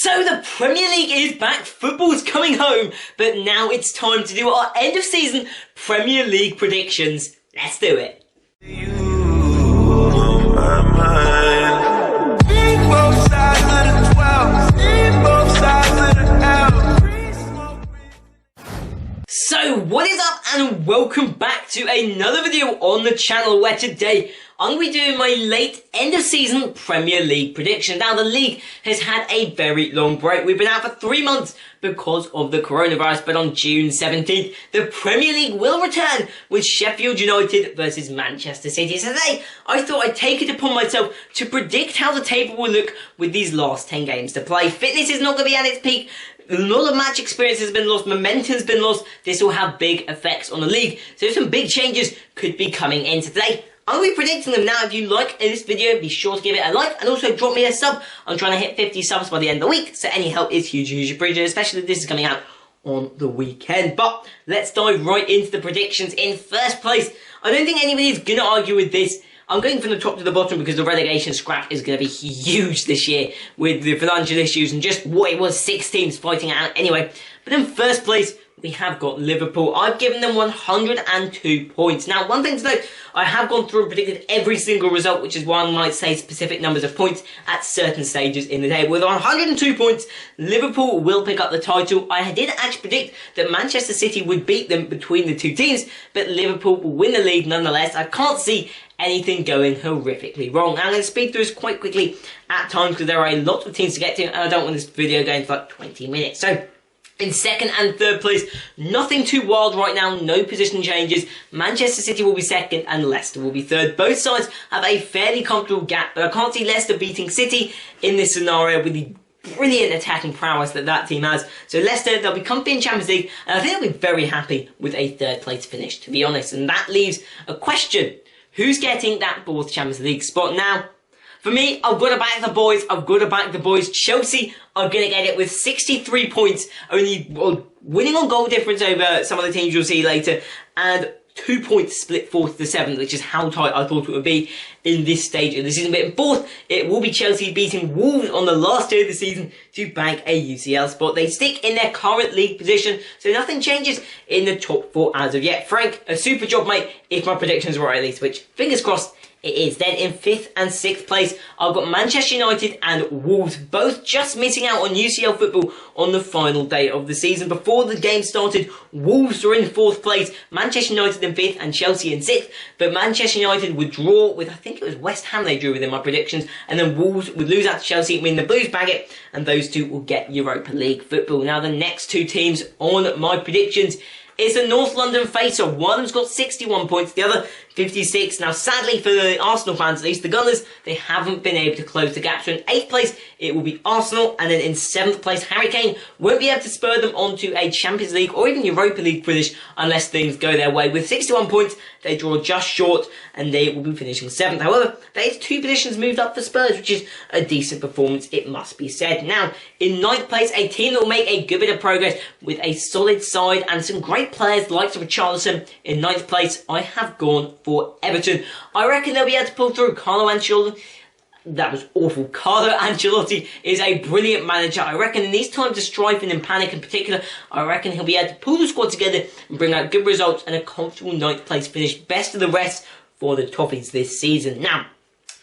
So the Premier League is back, football's coming home, but now it's time to do our end of season Premier League predictions. Let's do it. So what is up and welcome back to another video on the channel where today I'm going to be doing my late end of season Premier League prediction. Now the league has had a very long break. We've been out for 3 months because of the coronavirus, but on June 17th the Premier League will return with Sheffield United versus Manchester City. So today I thought I'd take it upon myself to predict how the table will look with these last 10 games to play. Fitness is not going to be at its peak. A lot of match experience has been lost, momentum's been lost. This will have big effects on the league. So some big changes could be coming in today. I'll be predicting them now. If you like this video, be sure to give it a like and also drop me a sub. I'm trying to hit 50 subs by the end of the week, so any help is hugely appreciated, especially if this is coming out on the weekend. But let's dive right into the predictions. In first place, I don't think anybody's going to argue with this. I'm going from the top to the bottom because the relegation scrap is going to be huge this year with the financial issues and just what it was, 6 teams fighting out anyway. But in first place, we have got Liverpool. I've given them 102 points. Now, one thing to note, I have gone through and predicted every single result, which is why I might say specific numbers of points at certain stages in the day. With 102 points, Liverpool will pick up the title. I did actually predict that Manchester City would beat them between the two teams, but Liverpool will win the league nonetheless. I can't see anything going horrifically wrong. I'm going to speed through this quite quickly at times because there are a lot of teams to get to, and I don't want this video going for like 20 minutes. So, in second and third place, nothing too wild right now, no position changes. Manchester City will be second and Leicester will be third. Both sides have a fairly comfortable gap, but I can't see Leicester beating City in this scenario with the brilliant attacking prowess that team has. So Leicester, they'll be comfy in Champions League, and I think they'll be very happy with a third place finish, to be honest. And that leaves a question. Who's getting that 4th Champions League spot now? For me, I've got to back the boys. Chelsea are going to get it with 63 points, only winning on goal difference over some of the teams you'll see later, and 2 points split 4th to 7th, which is how tight I thought it would be in this stage of the season. But in 4th, it will be Chelsea beating Wolves on the last day of the season to bank a UCL spot. They stick in their current league position, so nothing changes in the top 4 as of yet. Frank, a super job, mate, if my predictions were right at least, which, fingers crossed, it is. Then in 5th and 6th place, I've got Manchester United and Wolves, both just missing out on UCL football on the final day of the season. Before the game started, Wolves were in 4th place, Manchester United in 5th and Chelsea in 6th. But Manchester United would draw with, I think it was West Ham they drew with in my predictions, and then Wolves would lose out to Chelsea and win the Blues bag it, and those two will get Europa League football. Now the next 2 teams on my predictions is a North London face-off. One of them's got 61 points, the other 56. Now, sadly for the Arsenal fans, at least the Gunners, they haven't been able to close the gap. So in 8th place, it will be Arsenal, and then in 7th place, Harry Kane won't be able to spur them onto a Champions League or even Europa League finish unless things go their way. With 61 points, they draw just short, and they will be finishing 7th. However, there is 2 positions moved up for Spurs, which is a decent performance, it must be said. Now, in 9th place, a team that will make a good bit of progress with a solid side and some great players like Richarlison. In 9th place, I have gone for Everton. I reckon they'll be able to pull through. Carlo Ancelotti, that was awful. Carlo Ancelotti is a brilliant manager. I reckon in these times of strife and in panic in particular, I reckon he'll be able to pull the squad together and bring out good results and a comfortable 9th place finish. Best of the rest for the Toffees this season. Now,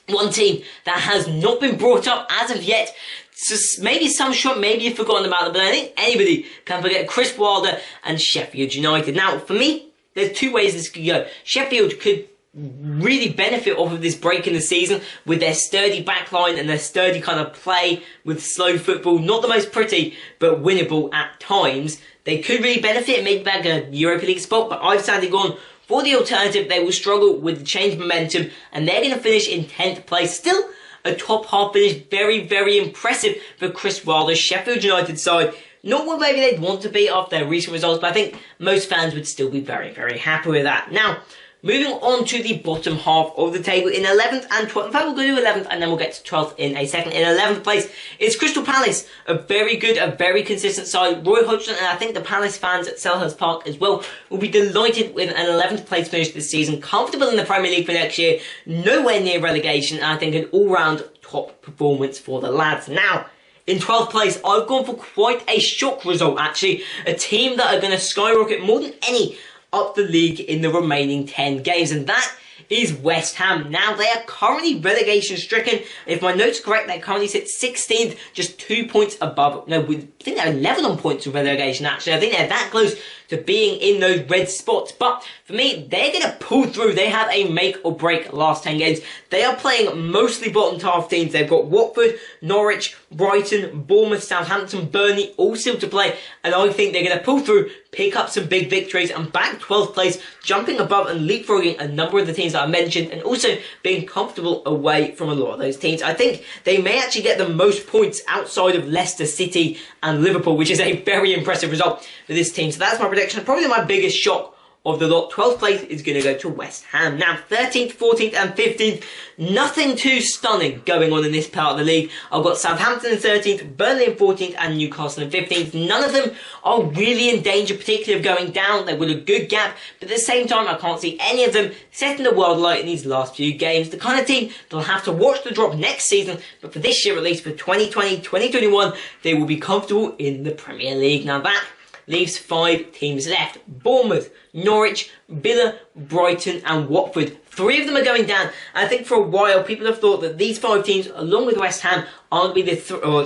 one team that has not been brought up as of yet, so maybe some shot, maybe you've forgotten about them, but I think anybody can forget Chris Wilder and Sheffield United. Now, for me, there's 2 ways this could go. Sheffield could really benefit off of this break in the season with their sturdy backline and their sturdy kind of play with slow football. Not the most pretty, but winnable at times. They could really benefit and maybe bag a Europa League spot, but I've sadly gone for the alternative. They will struggle with the change of momentum, and they're going to finish in 10th place. Still a top half finish, very, very impressive for Chris Wilder's Sheffield United side. Not what maybe they'd want to be after their recent results, but I think most fans would still be very, very happy with that. Now, moving on to the bottom half of the table in 11th and 12th. In fact, we'll go to 11th and then we'll get to 12th in a second. In 11th place is Crystal Palace, a very good, a very consistent side. Roy Hodgson and I think the Palace fans at Selhurst Park as well will be delighted with an 11th place finish this season. Comfortable in the Premier League for next year, nowhere near relegation, and I think an all-round top performance for the lads. Now, in 12th place, I've gone for quite a shock result actually. A team that are going to skyrocket more than any up the league in the remaining 10 games, and that is West Ham. Now, they are currently relegation stricken. If my notes are correct, they currently sit 16th, just 2 points above. No, I think they're 11 on points of relegation, actually. I think they're that close to being in those red spots. But for me, they're going to pull through. They have a make or break last 10 games. They are playing mostly bottom half teams. They've got Watford, Norwich, Brighton, Bournemouth, Southampton, Burnley, all still to play. And I think they're going to pull through, pick up some big victories, and back 12th place, jumping above and leapfrogging a number of the teams that I mentioned, and also being comfortable away from a lot of those teams. I think they may actually get the most points outside of Leicester City and Liverpool, which is a very impressive result for this team. So that's my prediction. Probably my biggest shock of the lot. 12th place is going to go to West Ham. Now, 13th, 14th and 15th, nothing too stunning going on in this part of the league. I've got Southampton in 13th, Burnley in 14th and Newcastle in 15th. None of them are really in danger, particularly of going down. They're with a good gap, but at the same time, I can't see any of them setting the world alight in these last few games. The kind of team they'll have to watch the drop next season, but for this year at least, for 2020, 2021, they will be comfortable in the Premier League. Now that leaves 5 teams left. Bournemouth, Norwich, Villa, Brighton and Watford. 3 of them are going down. And I think for a while people have thought that these 5 teams, along with West Ham, are going to be the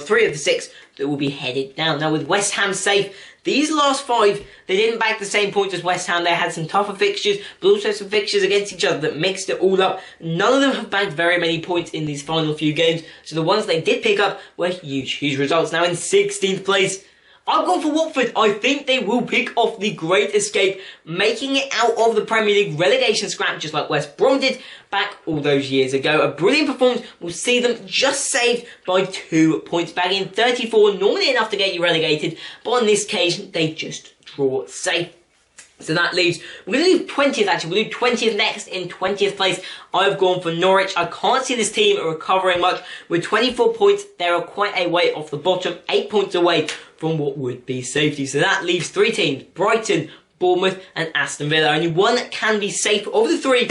3 of the 6 that will be headed down. Now with West Ham safe, these last 5, they didn't bag the same points as West Ham. They had some tougher fixtures, but also some fixtures against each other that mixed it all up. None of them have bagged very many points in these final few games. So the ones they did pick up were huge results. Now in 16th place, I've gone for Watford. I think they will pick off the Great Escape, making it out of the Premier League relegation scrap, just like West Brom did back all those years ago. A brilliant performance will see them just saved by 2 points, bagging 34, normally enough to get you relegated, but on this occasion, they just draw safe. So that leaves, we're going to do 20th actually, we'll do 20th next. In 20th place, I've gone for Norwich. I can't see this team recovering much. With 24 points, they are quite a way off the bottom, 8 points away from what would be safety. So that leaves 3 teams, Brighton, Bournemouth and Aston Villa. Only one that can be safe of the 3.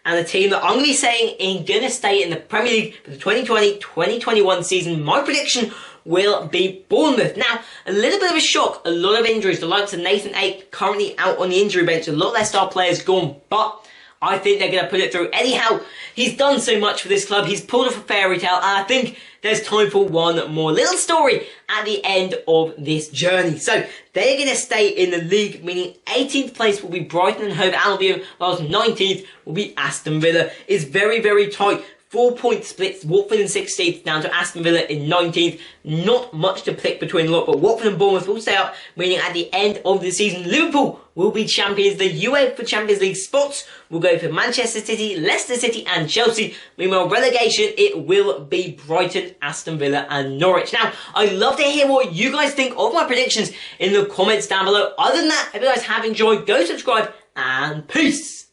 And the team that I'm going to be saying is going to stay in the Premier League for the 2020-2021 season, my prediction will be Bournemouth. Now, a little bit of a shock, a lot of injuries. The likes of Nathan Ake currently out on the injury bench. A lot of their star players gone, but I think they're going to put it through. Eddie Howe, he's done so much for this club. He's pulled off a fairy tale, and I think there's time for one more little story at the end of this journey. So they're going to stay in the league, meaning 18th place will be Brighton and Hove Albion, whilst 19th will be Aston Villa. It's very tight. 4-point splits, Watford in 16th down to Aston Villa in 19th. Not much to pick between a lot, but Watford and Bournemouth will stay up, meaning at the end of the season, Liverpool will be champions. The UEFA Champions League spots will go for Manchester City, Leicester City and Chelsea. Meanwhile, relegation, it will be Brighton, Aston Villa and Norwich. Now, I'd love to hear what you guys think of my predictions in the comments down below. Other than that, if you guys have enjoyed, go subscribe and peace!